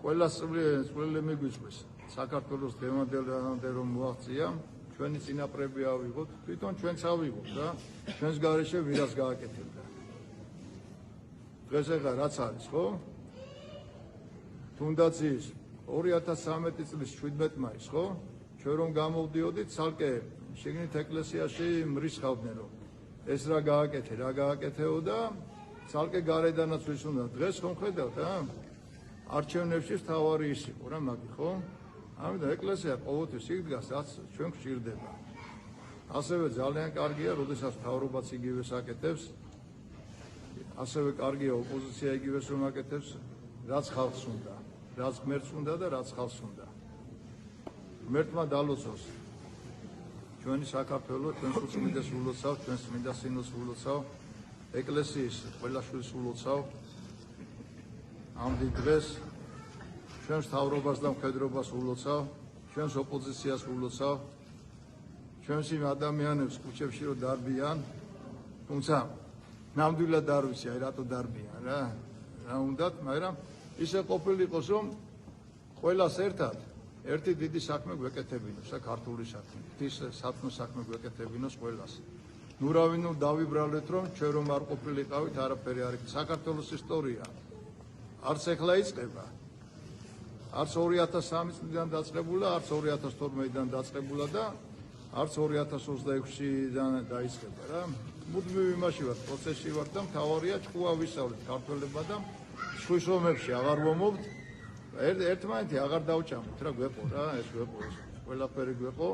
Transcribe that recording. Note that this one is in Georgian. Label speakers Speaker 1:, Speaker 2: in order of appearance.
Speaker 1: ყველა წვლილი მიგვიწვის საქართველოს დემანდელამდე რომ მოაღწია, ჩვენი წინაპრები ავიღოთ, თვითონ ჩვენც ავიღოთ და ჩვენს გარეშე ვირას გააკეთებდა. დღეს ახლა რაც არის, ხო? თუნდაც ის 2013 წლის 17 მაისს, ხო? ჩვენ რომ გამოვდიოდით, ცალკე შიგნით ეკლესიაში მრისხავდნენ, რომ ეს რა გააკეთეო და ცალკე გარედანაც ვის უნდა. დღეს ხომ ხედავთ, არჩევნებში თავარი ის იყო რა მაგი, ხო? ამიტომ ეკლესია ყოველთვის იქ დგას, რაც ჩვენ გვჭირდება. ასევე ძალიან კარგია, როდესაც მთავრობაც იგივეს აკეთებს, ასევე კარგია ოპოზიცია იგივეს რომ აკეთებს, რაც ხალხს უნდა, რაც ღმერთს უნდა და რაც ხალხს უნდა. ღმერთმა დალოცოს ჩვენი საქართველო, ჩვენს უწმინდეს ულოცავ, ჩვენს წმინდა სინოდს ულოცავ, ეკლესიის ყველა შვილს ულოცავ. ამ დიდ დღეს ჩვენს მთავრობას და მხედრობას ულოცავ, ჩვენს ოპოზიციას ულოცავ, ჩვენს იმ ადამიანებს ქუჩებში რომ დარბიან, თუმცა ნამდვილად არ ვიცი, აი რატო დარბიან რა უნდათ, მაგრამ ისე ყოფილიყოს, რომ ყველას ერთად ერთი დიდი საქმე გვეკეთებინოს, ქართული საქმე, ღვთის საქმე გვეკეთებინოს ყველას. ნუ რავი, დავიბრალეთ, რომ ჩვენ რომ არ ყოფილიყავით, არაფერი არ იქნება. საქართველოს ისტორია არც ეხლა იწყება, არც 2003 წლიდან დაწყებულა, არც 2012-დან დაწყებულა და არც 2026-დან დაიწყება რა. მუდმივ იმაში ვარ, პროცესში ვარ და მთავარია ჭკუა ვისწავლეთ ქართველებმა და სხვის ომებში აღარ ვომობთ. ერთმანეთი აღარ დავჭამოთ რა, გვეყო რა, ეს გვეყო, ყველაფერი გვეყო.